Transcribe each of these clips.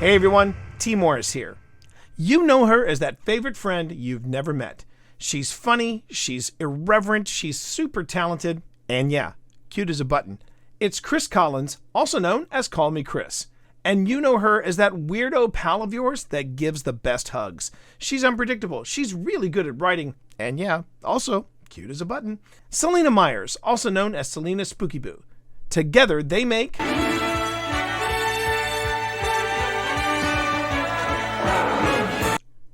Hey everyone, T. Morris here. You know her as that favorite friend you've never met. She's funny, she's irreverent, she's super talented, and yeah, cute as a button. It's Chris Collins, also known as Call Me Chris. And you know her as that weirdo pal of yours that gives the best hugs. She's unpredictable, she's really good at writing, and yeah, also cute as a button. Selena Myers, also known as Selena Spooky Boo. Together they make...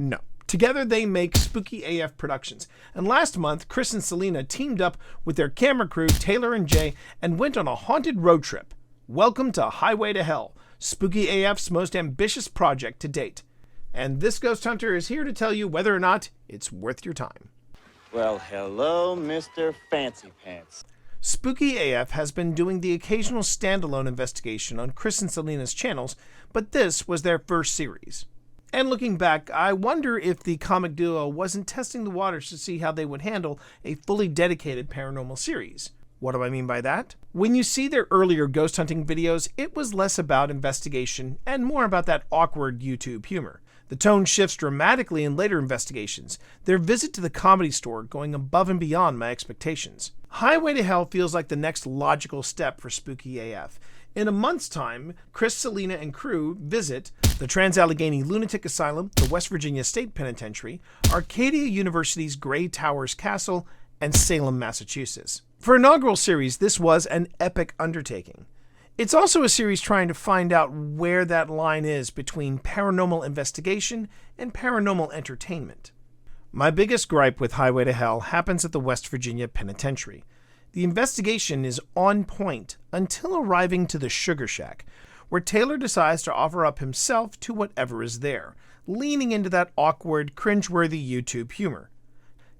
No. Together they make Spooky AF Productions. And last month, Chris and Selena teamed up with their camera crew, Taylor and Jay, and went on a haunted road trip. Welcome to Highway to Hell, Spooky AF's most ambitious project to date. And this ghost hunter is here to tell you whether or not it's worth your time. Well, hello, Mr. Fancy Pants. Spooky AF has been doing the occasional standalone investigation on Chris and Selena's channels, but this was their first series. And looking back, I wonder if the comic duo wasn't testing the waters to see how they would handle a fully dedicated paranormal series. What do I mean by that? When you see their earlier ghost hunting videos, it was less about investigation and more about that awkward YouTube humor. The tone shifts dramatically in later investigations, their visit to the Comedy Store going above and beyond my expectations. Highway to Hell feels like the next logical step for Spooky AF. In a month's time, Chris, Selena, and crew visit the Trans-Allegheny Lunatic Asylum, the West Virginia State Penitentiary, Arcadia University's Gray Towers Castle, and Salem, Massachusetts. For inaugural series, this was an epic undertaking. It's also a series trying to find out where that line is between paranormal investigation and paranormal entertainment. My biggest gripe with Highway to Hell happens at the West Virginia Penitentiary. The investigation is on point until arriving to the Sugar Shack, where Taylor decides to offer up himself to whatever is there, leaning into that awkward, cringeworthy YouTube humor.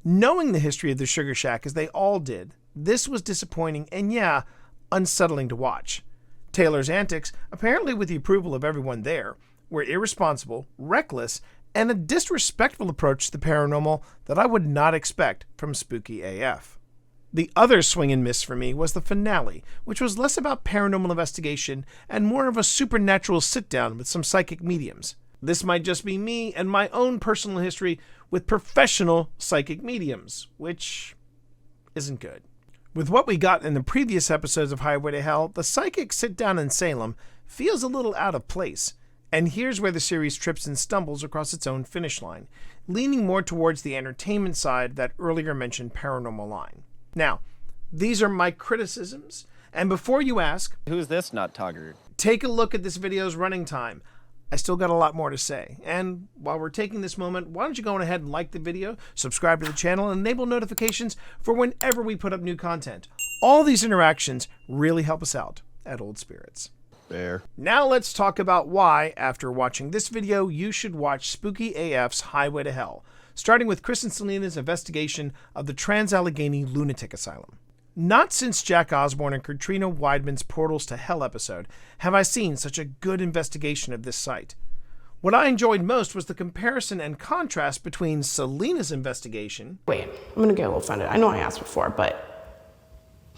Knowing the history of the Sugar Shack as they all did, this was disappointing and yeah, unsettling to watch. Taylor's antics, apparently with the approval of everyone there, were irresponsible, reckless, and a disrespectful approach to the paranormal that I would not expect from Spooky AF. The other swing and miss for me was the finale, which was less about paranormal investigation and more of a supernatural sit-down with some psychic mediums. This might just be me and my own personal history with professional psychic mediums, which isn't good. With what we got in the previous episodes of Highway to Hell, the psychic sit-down in Salem feels a little out of place. And here's where the series trips and stumbles across its own finish line, leaning more towards the entertainment side of that earlier mentioned paranormal line. Now, these are my criticisms, and before you ask, Who's this nut-togger? take a look at this video's running time. I still got a lot more to say, and while we're taking this moment, why don't you go on ahead and like the video, subscribe to the channel, and enable notifications for whenever we put up new content. All these interactions really help us out at Old Spirits. There. Now let's talk about why, after watching this video, you should watch Spooky AF's Highway to Hell, starting with Chris and Selena's investigation of the Trans-Allegheny Lunatic Asylum. Not since Jack Osborne and Katrina Weidman's Portals to Hell episode have I seen such a good investigation of this site. What I enjoyed most was the comparison and contrast between Selena's investigation... Wait, I'm gonna get a little offended. I know I asked before, but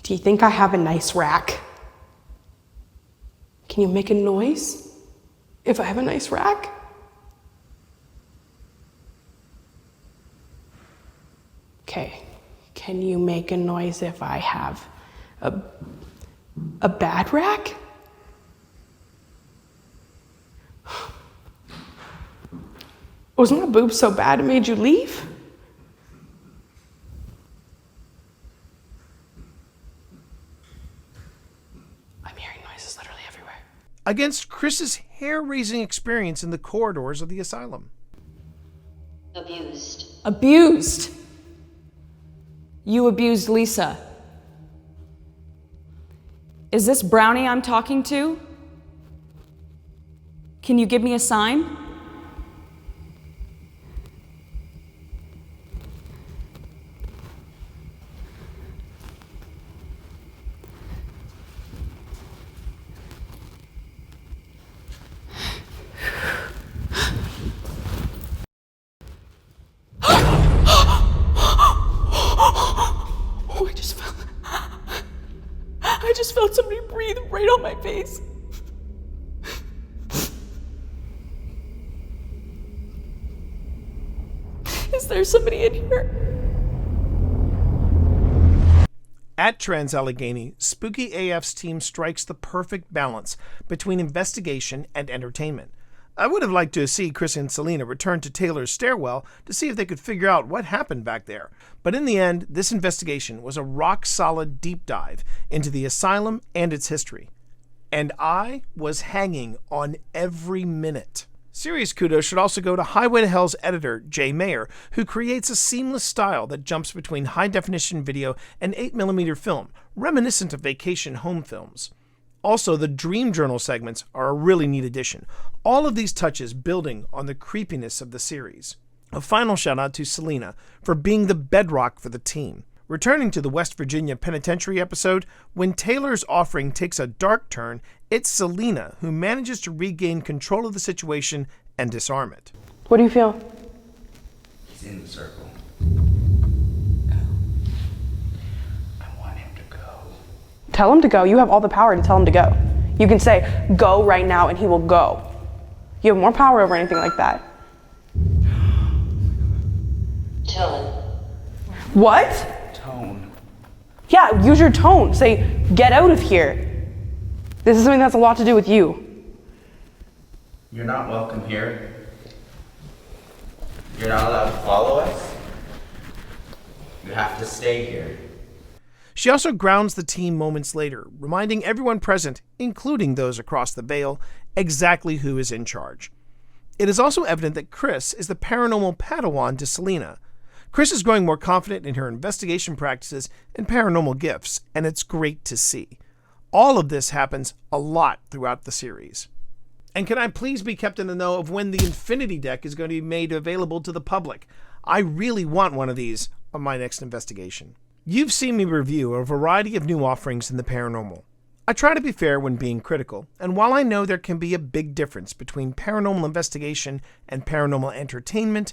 do you think I have a nice rack? Can you make a noise if I have a nice rack? Okay, can you make a noise if I have a bad rack? Was my boob so bad it made you leave? I'm hearing noises literally everywhere. Against Chris's hair-raising experience in the corridors of the asylum. Abused. You abused Lisa. Is this Brownie I'm talking to? Can you give me a sign? I just felt somebody breathe right on my face. there's somebody in here. At Trans-Allegheny, Spooky AF's team strikes the perfect balance between investigation and entertainment. I would have liked to see Chris and Selena return to Taylor's stairwell to see if they could figure out what happened back there. But in the end, this investigation was a rock-solid deep dive into the asylum and its history. And I was hanging on every minute. Serious kudos should also go to Highway to Hell's editor, Jay Mayer, who creates a seamless style that jumps between high-definition video and 8mm film, reminiscent of vacation home films. Also, the Dream Journal segments are a really neat addition. All of these touches building on the creepiness of the series. A final shout out to Selena for being the bedrock for the team. Returning to the West Virginia Penitentiary episode, when Taylor's offering takes a dark turn, it's Selena who manages to regain control of the situation and disarm it. What do you feel? He's in the circle. I want him to go. Tell him to go. You have all the power to tell him to go. You can say, go right now, and he will go. You have more power over anything like that. Tone. What? Tone. Yeah, use your tone. Say, get out of here. This is something that has a lot to do with you. You're not welcome here. You're not allowed to follow us. You have to stay here. She also grounds the team moments later, reminding everyone present, including those across the veil, exactly who is in charge. It is also evident that Chris is the paranormal Padawan to Selena. Chris is growing more confident in her investigation practices and paranormal gifts, and it's great to see. All of this happens a lot throughout the series. And can I please be kept in the know of when the Infinity Deck is going to be made available to the public? I really want one of these on my next investigation. You've seen me review a variety of new offerings in the paranormal. I try to be fair when being critical, and while I know there can be a big difference between paranormal investigation and paranormal entertainment,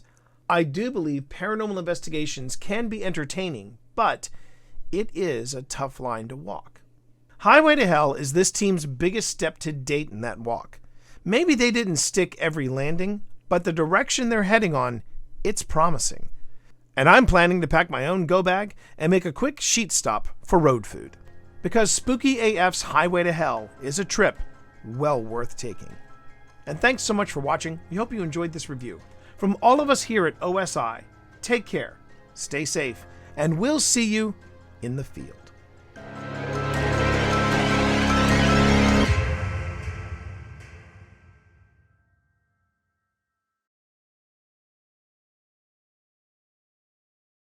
I do believe paranormal investigations can be entertaining, but it is a tough line to walk. Highway to Hell is this team's biggest step to date in that walk. Maybe they didn't stick every landing, but the direction they're heading on, it's promising. And I'm planning to pack my own go bag and make a quick sheet stop for road food. Because Spooky AF's Highway to Hell is a trip well worth taking. And thanks so much for watching. We hope you enjoyed this review. From all of us here at OSI, take care, stay safe, and we'll see you in the field.